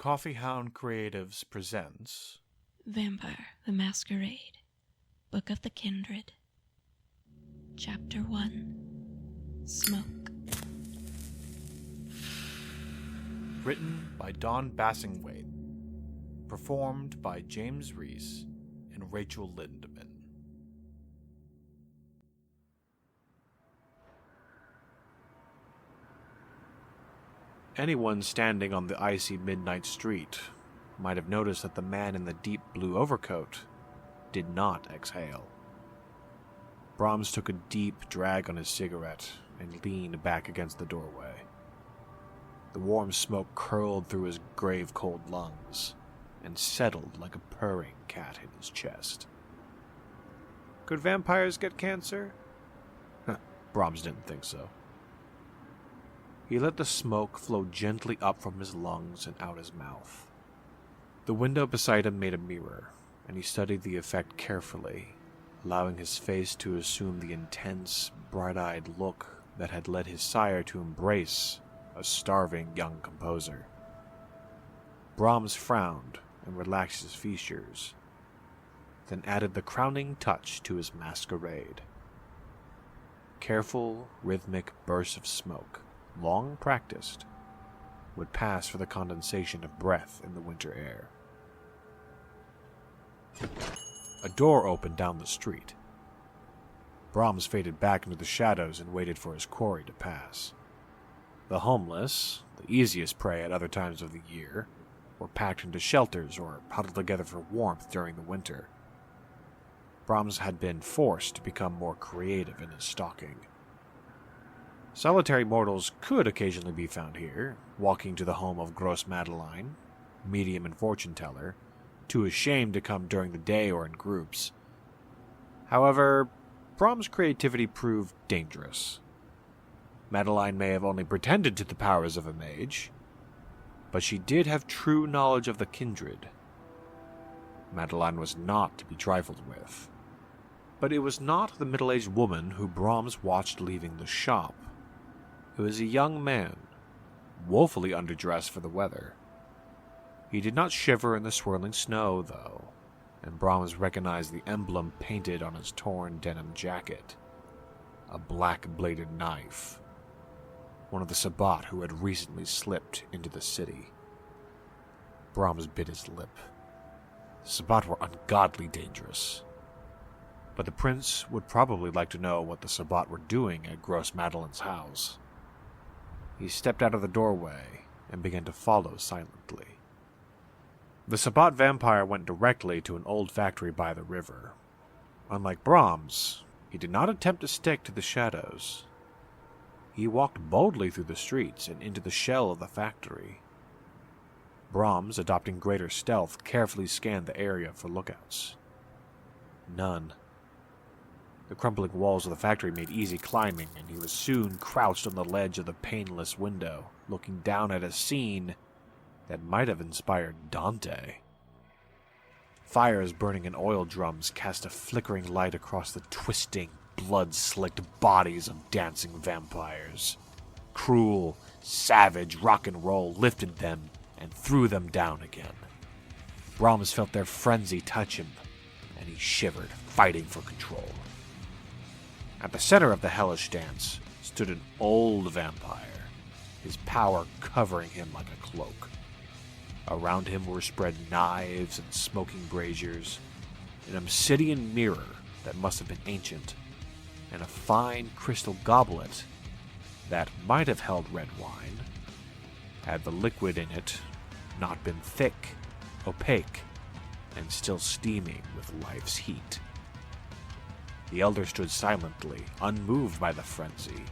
Coffeehound Creatives presents Vampire the Masquerade, Book of the Kindred, Chapter 1, Smoke. Written by Don Bassingthwaite. Performed by James Reese and Rachael Lindemann. Anyone standing on the icy midnight street might have noticed that the man in the deep blue overcoat did not exhale. Brahms took a deep drag on his cigarette and leaned back against the doorway. The warm smoke curled through his grave-cold lungs and settled like a purring cat in his chest. Could vampires get cancer? Brahms didn't think so. He let the smoke flow gently up from his lungs and out his mouth. The window beside him made a mirror, and he studied the effect carefully, allowing his face to assume the intense, bright-eyed look that had led his sire to embrace a starving young composer. Brahms frowned and relaxed his features, then added the crowning touch to his masquerade. Careful, rhythmic bursts of smoke, long practiced, would pass for the condensation of breath in the winter air. A door opened down the street. Brahms faded back into the shadows and waited for his quarry to pass. The homeless, the easiest prey at other times of the year, were packed into shelters or huddled together for warmth during the winter. Brahms had been forced to become more creative in his stalking. Solitary mortals could occasionally be found here, walking to the home of Gross Madeline, medium and fortune-teller, too ashamed to come during the day or in groups. However, Brahms' creativity proved dangerous. Madeline may have only pretended to the powers of a mage, but she did have true knowledge of the Kindred. Madeline was not to be trifled with. But it was not the middle-aged woman who Brahms watched leaving the shop. It was a young man, woefully underdressed for the weather. He did not shiver in the swirling snow, though, and Brahms recognized the emblem painted on his torn denim jacket. A black-bladed knife. One of the Sabbat who had recently slipped into the city. Brahms bit his lip. The Sabbat were ungodly dangerous. But the prince would probably like to know what the Sabbat were doing at Gross Madeline's house. He stepped out of the doorway and began to follow silently. The Sabbat vampire went directly to an old factory by the river. Unlike Brahms, he did not attempt to stick to the shadows. He walked boldly through the streets and into the shell of the factory. Brahms, adopting greater stealth, carefully scanned the area for lookouts. None. The crumbling walls of the factory made easy climbing, and he was soon crouched on the ledge of the paneless window, looking down at a scene that might have inspired Dante. Fires burning in oil drums cast a flickering light across the twisting, blood-slicked bodies of dancing vampires. Cruel, savage rock and roll lifted them and threw them down again. Brahms felt their frenzy touch him, and he shivered, fighting for control. At the center of the hellish dance stood an old vampire, his power covering him like a cloak. Around him were spread knives and smoking braziers, an obsidian mirror that must have been ancient, and a fine crystal goblet that might have held red wine, had the liquid in it not been thick, opaque, and still steaming with life's heat. The elder stood silently, unmoved by the frenzy,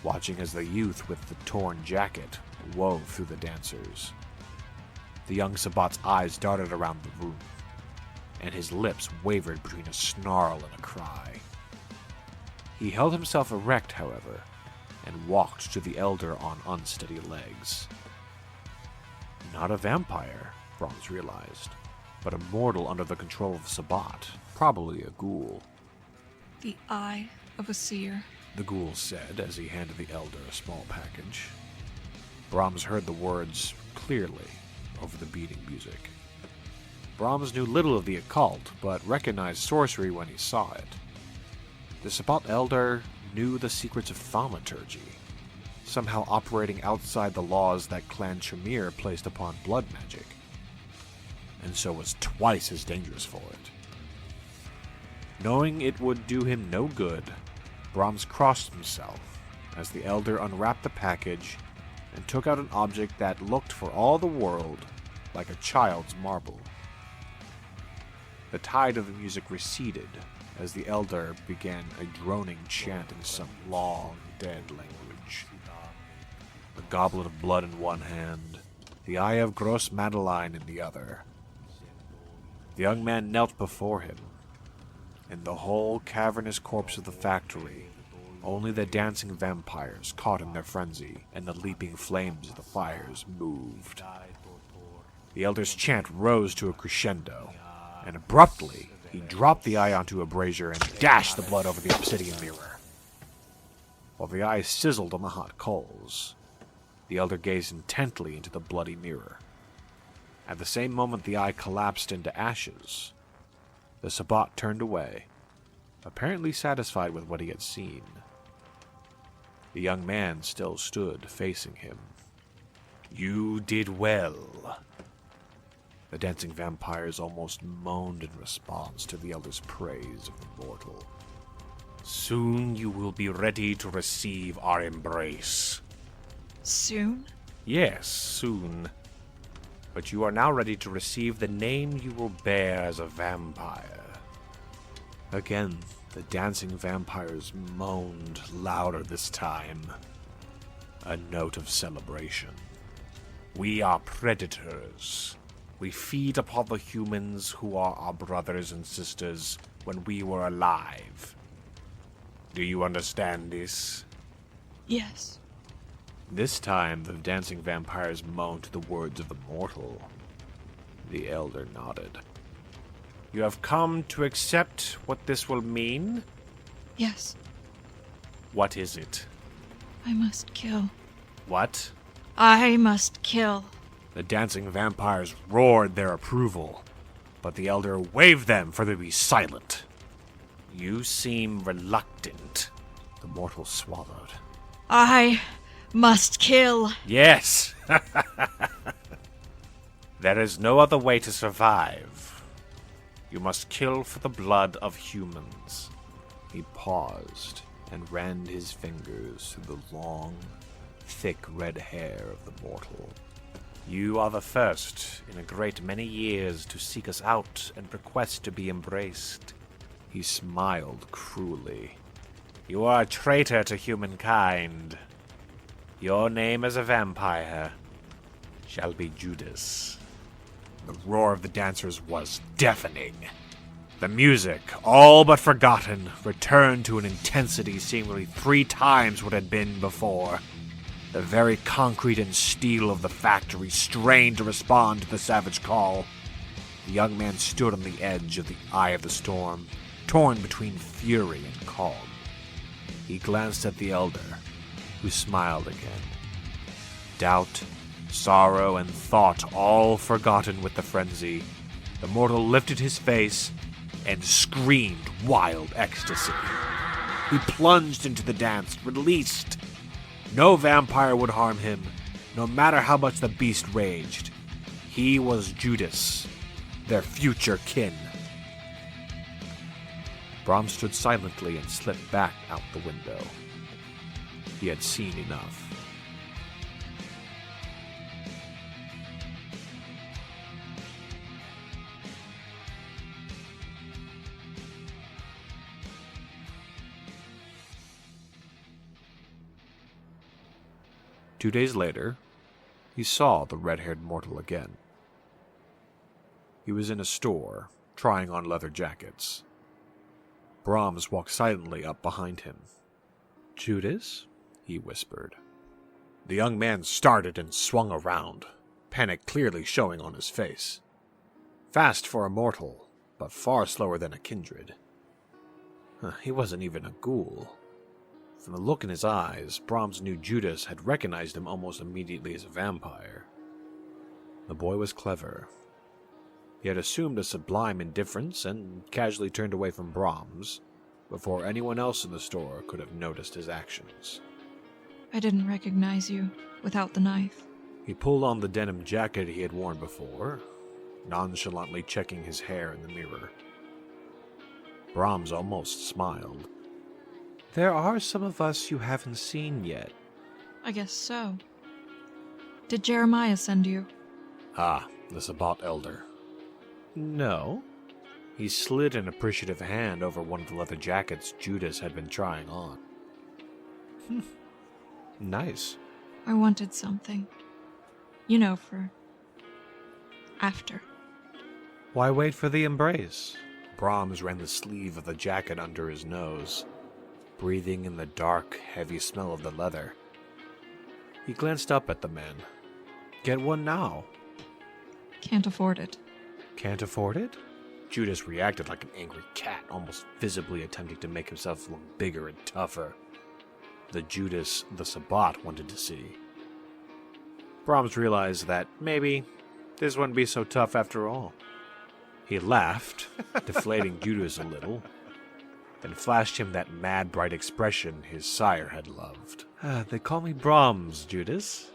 watching as the youth with the torn jacket wove through the dancers. The young Sabbat's eyes darted around the room, and his lips wavered between a snarl and a cry. He held himself erect, however, and walked to the elder on unsteady legs. Not a vampire, Brahms realized, but a mortal under the control of Sabbat, probably a ghoul. The eye of a seer, the ghoul said as he handed the elder a small package. Brahms heard the words clearly, over the beating music. Brahms knew little of the occult, but recognized sorcery when he saw it. The Sabbat Elder knew the secrets of thaumaturgy, somehow operating outside the laws that Clan Tremere placed upon blood magic, and so was twice as dangerous for it. Knowing it would do him no good, Brahms crossed himself as the Elder unwrapped the package and took out an object that looked for all the world like a child's marble. The tide of the music receded as the Elder began a droning chant in some long, dead language. The goblet of blood in one hand, the eye of Gross Madeline in the other. The young man knelt before him. In the whole cavernous corpse of the factory, only the dancing vampires caught in their frenzy and the leaping flames of the fires moved. The Elder's chant rose to a crescendo, and abruptly he dropped the eye onto a brazier and dashed the blood over the obsidian mirror. While the eye sizzled on the hot coals, the Elder gazed intently into the bloody mirror. At the same moment the eye collapsed into ashes, the Sabbat turned away, apparently satisfied with what he had seen. The young man still stood facing him. "You did well." The dancing vampires almost moaned in response to the Elder's praise of the mortal. "Soon you will be ready to receive our embrace." Soon? Yes, soon. But you are now ready to receive the name you will bear as a vampire. Again, the dancing vampires moaned louder this time. A note of celebration. "We are predators. We feed upon the humans who are our brothers and sisters when we were alive. Do you understand this?" Yes. This time, the dancing vampires moaned to the words of the mortal. The Elder nodded. "You have come to accept what this will mean?" Yes. "What is it?" I must kill. "What?" I must kill. The dancing vampires roared their approval, but the Elder waved them for them to be silent. "You seem reluctant," the mortal swallowed. I must kill. "Yes!" "There is no other way to survive. You must kill for the blood of humans." He paused and ran his fingers through the long, thick red hair of the mortal. "You are the first in a great many years to seek us out and request to be embraced." He smiled cruelly. "You are a traitor to humankind. Your name as a vampire shall be Judas." The roar of the dancers was deafening. The music, all but forgotten, returned to an intensity seemingly 3 times what it had been before. The very concrete and steel of the factory strained to respond to the savage call. The young man stood on the edge of the eye of the storm, torn between fury and calm. He glanced at the Elder, who smiled again. Doubt, sorrow, and thought all forgotten with the frenzy, the mortal lifted his face and screamed wild ecstasy. He plunged into the dance, released. No vampire would harm him, no matter how much the beast raged. He was Judas, their future kin. Brom stood silently and slipped back out the window. He had seen enough. Two days later, he saw the red-haired mortal again. He was in a store, trying on leather jackets. Brahms walked silently up behind him. "Judas?" he whispered. The young man started and swung around, panic clearly showing on his face. Fast for a mortal, but far slower than a kindred. He wasn't even a ghoul. From the look in his eyes, Brahms knew Judas had recognized him almost immediately as a vampire. The boy was clever. He had assumed a sublime indifference and casually turned away from Brahms before anyone else in the store could have noticed his actions. I didn't recognize you without the knife. He pulled on the denim jacket he had worn before, nonchalantly checking his hair in the mirror. Brahms almost smiled. There are some of us you haven't seen yet. I guess so. Did Jeremiah send you? Ah, the Sabbat elder. No. He slid an appreciative hand over one of the leather jackets Judas had been trying on. Nice. I wanted something. You know, for after. Why wait for the embrace? Brahms ran the sleeve of the jacket under his nose, breathing in the dark, heavy smell of the leather. He glanced up at the man. Get one now. Can't afford it. Can't afford it? Judas reacted like an angry cat, almost visibly attempting to make himself look bigger and tougher. The Judas the Sabbat wanted to see. Brahms realized that maybe this wouldn't be so tough after all. He laughed, deflating Judas a little, then flashed him that mad, bright expression his sire had loved. They call me Brahms, Judas.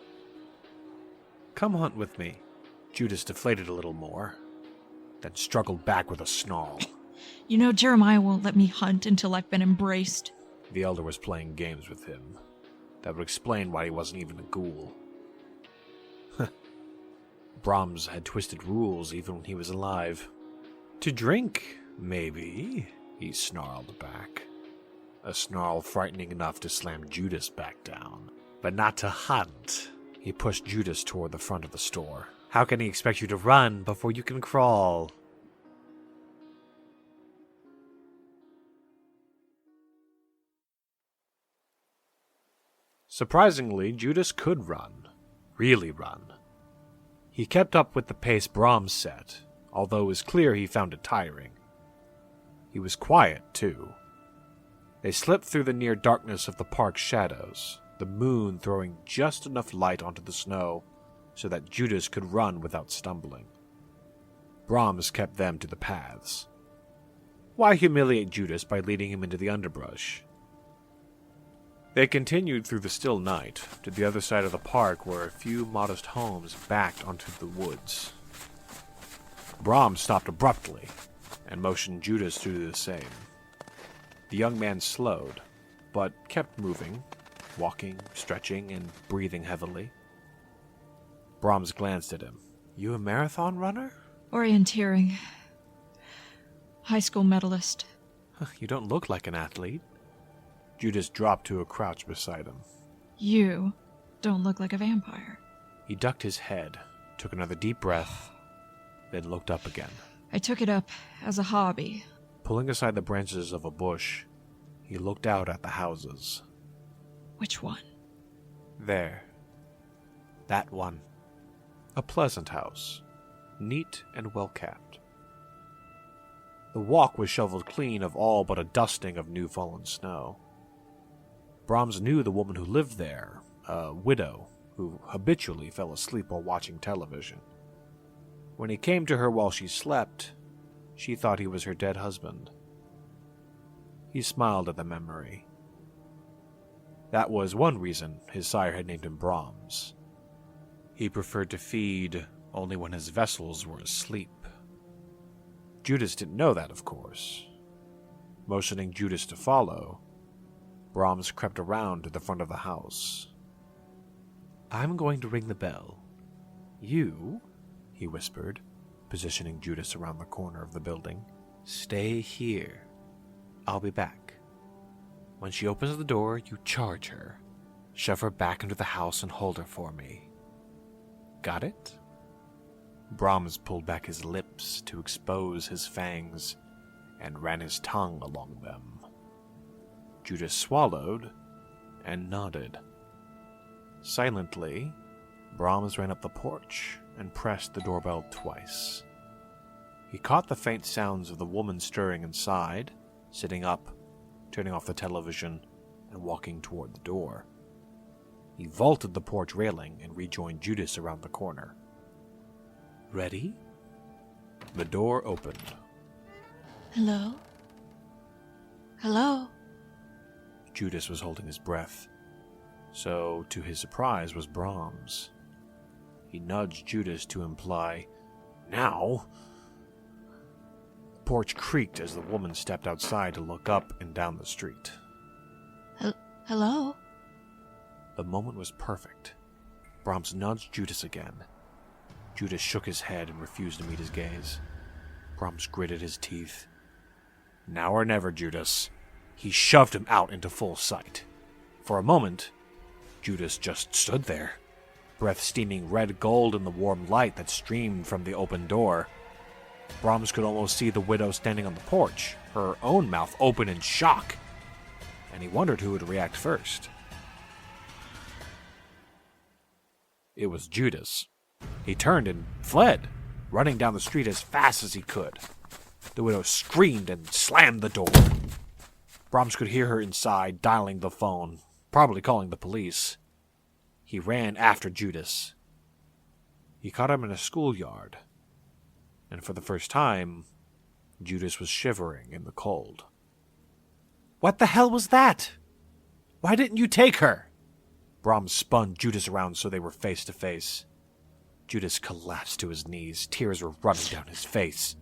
Come hunt with me. Judas deflated a little more, then struggled back with a snarl. You know Jeremiah won't let me hunt until I've been embraced. The elder was playing games with him. That would explain why he wasn't even a ghoul. Brahms had twisted rules even when he was alive. To drink, maybe, he snarled back. A snarl frightening enough to slam Judas back down. But not to hunt. He pushed Judas toward the front of the store. How can he expect you to run before you can crawl? Surprisingly, Judas could run. Really run. He kept up with the pace Brahms set, although it was clear he found it tiring. He was quiet, too. They slipped through the near darkness of the park's shadows, the moon throwing just enough light onto the snow so that Judas could run without stumbling. Brahms kept them to the paths. Why humiliate Judas by leading him into the underbrush? They continued through the still night to the other side of the park where a few modest homes backed onto the woods. Brahms stopped abruptly and motioned Judas to do the same. The young man slowed, but kept moving, walking, stretching, and breathing heavily. Brahms glanced at him. You a marathon runner? Orienteering. High school medalist. You don't look like an athlete. Judas dropped to a crouch beside him. You don't look like a vampire. He ducked his head, took another deep breath, then looked up again. I took it up as a hobby. Pulling aside the branches of a bush, he looked out at the houses. Which one? There. That one. A pleasant house, neat and well-kept. The walk was shoveled clean of all but a dusting of new-fallen snow. Brahms knew the woman who lived there, a widow who habitually fell asleep while watching television. When he came to her while she slept, she thought he was her dead husband. He smiled at the memory. That was one reason his sire had named him Brahms. He preferred to feed only when his vessels were asleep. Judas didn't know that, of course. Motioning Judas to follow, Brahms crept around to the front of the house. I'm going to ring the bell. You, he whispered, positioning Judas around the corner of the building, stay here. I'll be back. When she opens the door, you charge her. Shove her back into the house and hold her for me. Got it? Brahms pulled back his lips to expose his fangs and ran his tongue along them. Judas swallowed and nodded. Silently, Brahms ran up the porch and pressed the doorbell twice. He caught the faint sounds of the woman stirring inside, sitting up, turning off the television, and walking toward the door. He vaulted the porch railing and rejoined Judas around the corner. Ready? The door opened. Hello? Hello? Judas was holding his breath. So, to his surprise, was Brahms. He nudged Judas to imply, "Now?" The porch creaked as the woman stepped outside to look up and down the street. Hello? The moment was perfect. Brahms nudged Judas again. Judas shook his head and refused to meet his gaze. Brahms gritted his teeth. Now or never, Judas. He shoved him out into full sight. For a moment, Judas just stood there, breath steaming red gold in the warm light that streamed from the open door. Brahms could almost see the widow standing on the porch, her own mouth open in shock, and he wondered who would react first. It was Judas. He turned and fled, running down the street as fast as he could. The widow screamed and slammed the door. Brahms could hear her inside, dialing the phone, probably calling the police. He ran after Judas. He caught him in a schoolyard, and for the first time, Judas was shivering in the cold. "What the hell was that? Why didn't you take her?" Brahms spun Judas around so they were face to face. Judas collapsed to his knees. Tears were running down his face.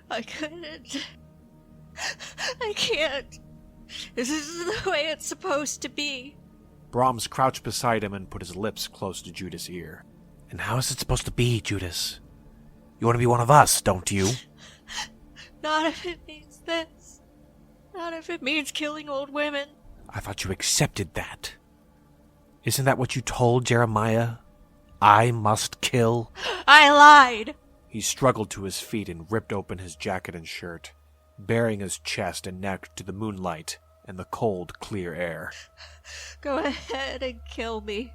I couldn't. I can't. This is the way it's supposed to be. Brahms crouched beside him and put his lips close to Judas' ear. "And how is it supposed to be, Judas? You want to be one of us, don't you?" Not if it means this. Not if it means killing old women. "I thought you accepted that. Isn't that what you told Jeremiah? I must kill?" I lied. He struggled to his feet and ripped open his jacket and shirt, baring his chest and neck to the moonlight and the cold, clear air. Go ahead and kill me.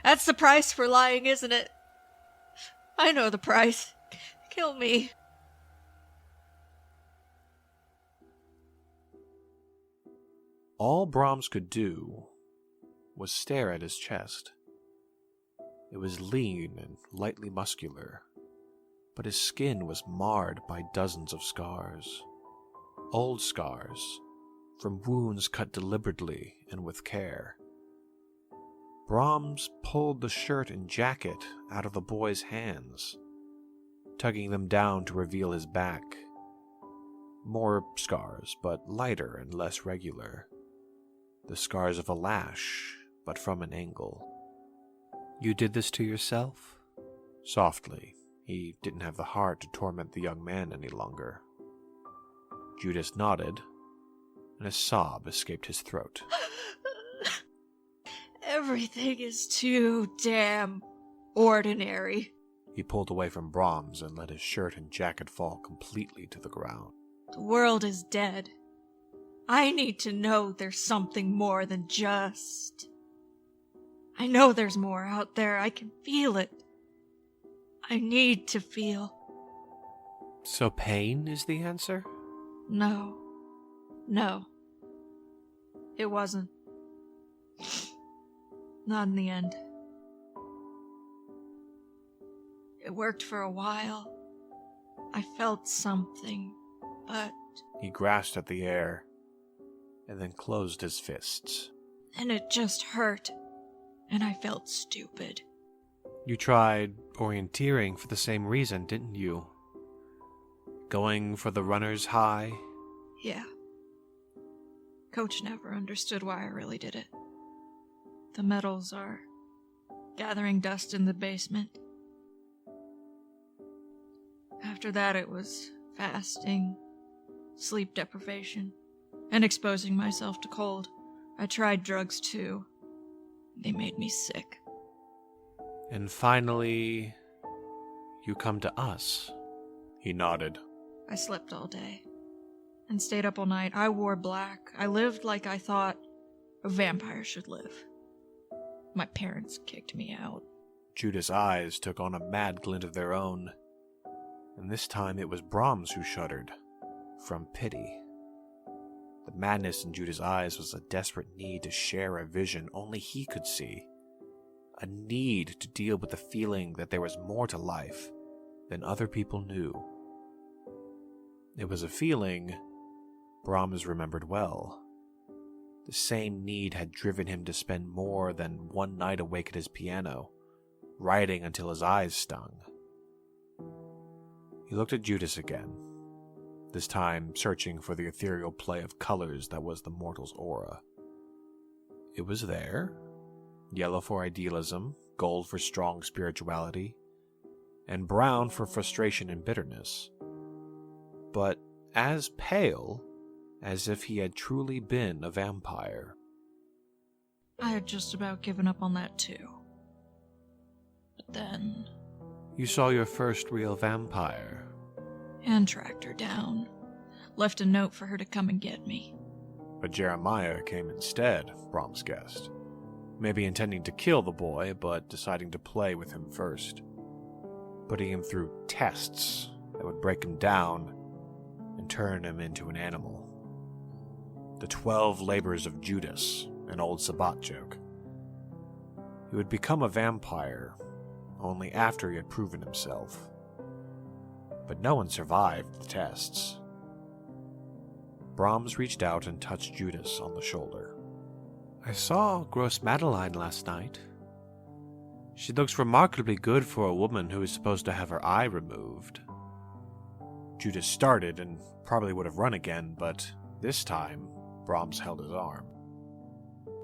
That's the price for lying, isn't it? I know the price. Kill me. All Brahms could do was stare at his chest. It was lean and lightly muscular, but his skin was marred by dozens of scars. Old scars, from wounds cut deliberately and with care. Brahms pulled the shirt and jacket out of the boy's hands, tugging them down to reveal his back. More scars, but lighter and less regular. The scars of a lash, but from an angle. "You did this to yourself?" Softly. He didn't have the heart to torment the young man any longer. Judas nodded, and a sob escaped his throat. Everything is too damn ordinary. He pulled away from Brahms and let his shirt and jacket fall completely to the ground. The world is dead. I need to know there's something more than just... I know there's more out there. I can feel it. I need to feel. So pain is the answer? No. No. It wasn't. Not in the end. It worked for a while. I felt something, but... He grasped at the air, and then closed his fists. And it just hurt, and I felt stupid. You tried orienteering for the same reason, didn't you? Going for the runner's high? Yeah. Coach never understood why I really did it. The medals are gathering dust in the basement. After that, it was fasting, sleep deprivation, and exposing myself to cold. I tried drugs too. They made me sick. And finally, you come to us. He nodded. I slept all day and stayed up all night. I wore black. I lived like I thought a vampire should live. My parents kicked me out. Judah's eyes took on a mad glint of their own, and this time it was Brahms who shuddered, from pity. The madness in Judah's eyes was a desperate need to share a vision only he could see. a need to deal with the feeling that there was more to life than other people knew. It was a feeling Brahms remembered well. The same need had driven him to spend more than one night awake at his piano, writing until his eyes stung. He looked at Judas again, this time searching for the ethereal play of colors that was the mortal's aura. It was there, yellow for idealism, gold for strong spirituality, and brown for frustration and bitterness, but as pale as if he had truly been a vampire. I had just about given up on that too. But then... You saw your first real vampire. And tracked her down. Left a note for her to come and get me. But Jeremiah came instead, Brahms guessed. Maybe intending to kill the boy, but deciding to play with him first. Putting him through tests that would break him down and turn him into an animal. The 12 labors of Judas, an old Sabbat joke. He would become a vampire only after he had proven himself. But no one survived the tests. Brahms reached out and touched Judas on the shoulder. I saw Gross Madeline last night. She looks remarkably good for a woman who is supposed to have her eye removed. Judas started and probably would have run again, but this time, Brahms held his arm.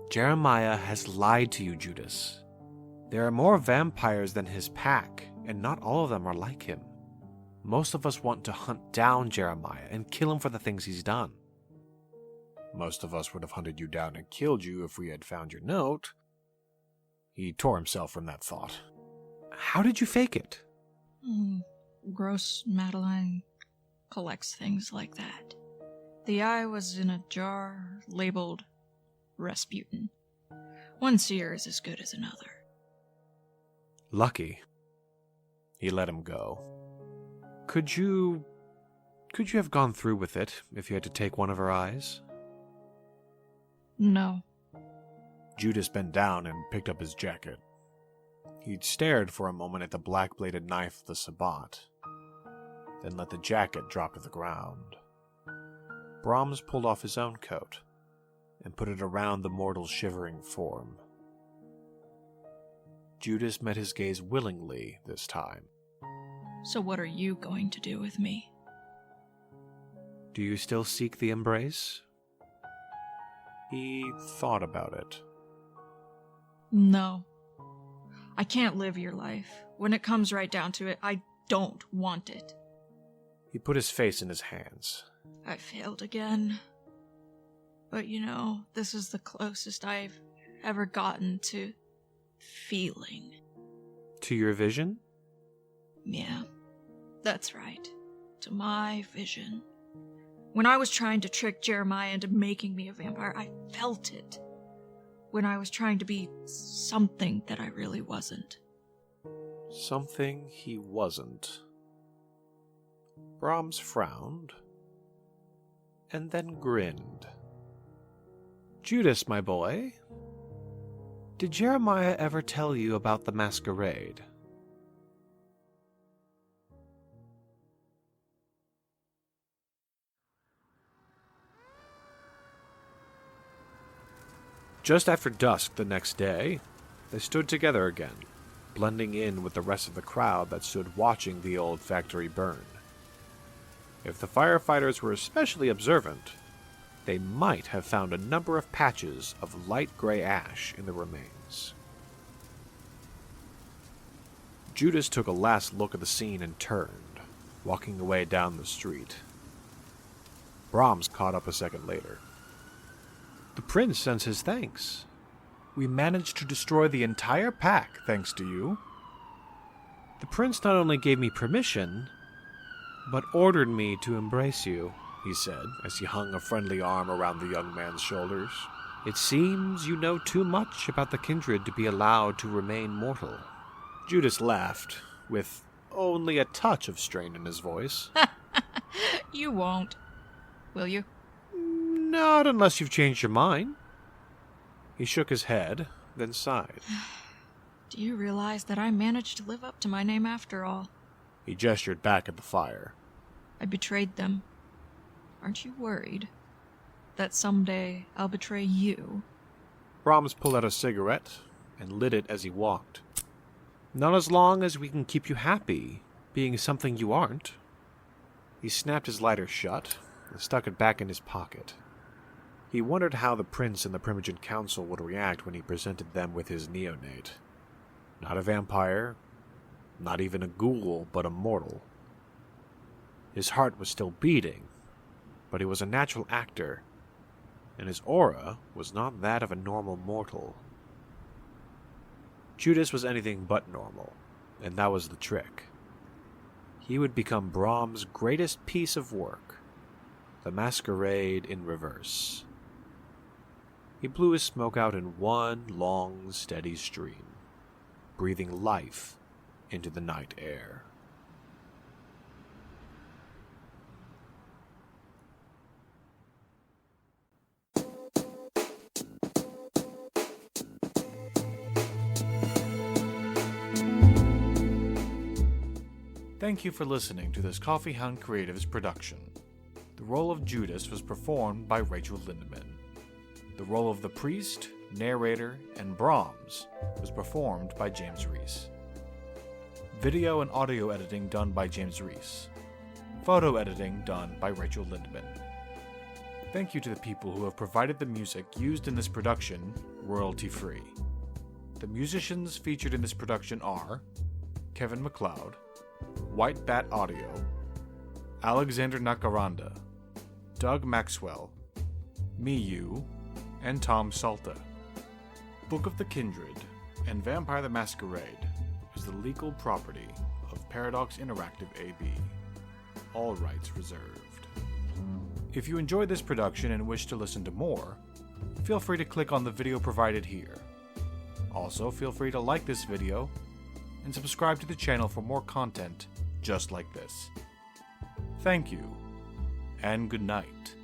Jeremiah has lied to you, Judas. There are more vampires than his pack, and not all of them are like him. Most of us want to hunt down Jeremiah and kill him for the things he's done. Most of us would have hunted you down and killed you if we had found your note. He tore himself from that thought. How did you fake it? Gross Madeline collects things like that. The eye was in a jar labeled Rasputin. One seer is as good as another. Lucky. He let him go. Could you have gone through with it if you had to take one of her eyes? No. Judas bent down and picked up his jacket. He'd stared for a moment at the black-bladed knife of the Sabbat, then let the jacket drop to the ground. Brahms pulled off his own coat and put it around the mortal's shivering form. Judas met his gaze willingly this time. So what are you going to do with me? Do you still seek the embrace? He thought about it. No. I can't live your life. When it comes right down to it, I don't want it. He put his face in his hands. I failed again. But this is the closest I've ever gotten to feeling. To your vision? Yeah, that's right. To my vision. When I was trying to trick Jeremiah into making me a vampire, I felt it. When I was trying to be something that I really wasn't. Something he wasn't. Brahms frowned, and then grinned. Judas, my boy, did Jeremiah ever tell you about the Masquerade? Just after dusk the next day, they stood together again, blending in with the rest of the crowd that stood watching the old factory burn. If the firefighters were especially observant, they might have found a number of patches of light gray ash in the remains. Judas took a last look at the scene and turned, walking away down the street. Brahms caught up a second later. The prince sends his thanks. We managed to destroy the entire pack, thanks to you. The prince not only gave me permission, but ordered me to embrace you, he said, as he hung a friendly arm around the young man's shoulders. It seems you know too much about the Kindred to be allowed to remain mortal. Judas laughed, with only a touch of strain in his voice. You won't, will you? Not unless you've changed your mind. He shook his head, then sighed. Do you realize that I managed to live up to my name after all? He gestured back at the fire. I betrayed them. Aren't you worried that someday I'll betray you? Brahms pulled out a cigarette and lit it as he walked. Not as long as we can keep you happy, being something you aren't. He snapped his lighter shut and stuck it back in his pocket. He wondered how the prince and the Primogen Council would react when he presented them with his neonate. Not a vampire, not even a ghoul, but a mortal. His heart was still beating, but he was a natural actor, and his aura was not that of a normal mortal. Judas was anything but normal, and that was the trick. He would become Brahms' greatest piece of work, the Masquerade in reverse. He blew his smoke out in one long, steady stream, breathing life into the night air. Thank you for listening to this Coffee Hound Creatives production. The role of Judas was performed by Rachael Lindemann. The role of the priest, narrator, and Brahms was performed by James Reese. Video and audio editing done by James Reese. Photo editing done by Rachael Lindemann. Thank you to the people who have provided the music used in this production royalty-free. The musicians featured in this production are Kevin MacLeod, White Bat Audio, Alexander Nakarada, Doug Maxwell, Myuu, and Tom Salta. Book of the Kindred and Vampire the Masquerade is the legal property of Paradox Interactive AB. All rights reserved. If you enjoyed this production and wish to listen to more, feel free to click on the video provided here. Also, feel free to like this video and subscribe to the channel for more content just like this. Thank you, and good night.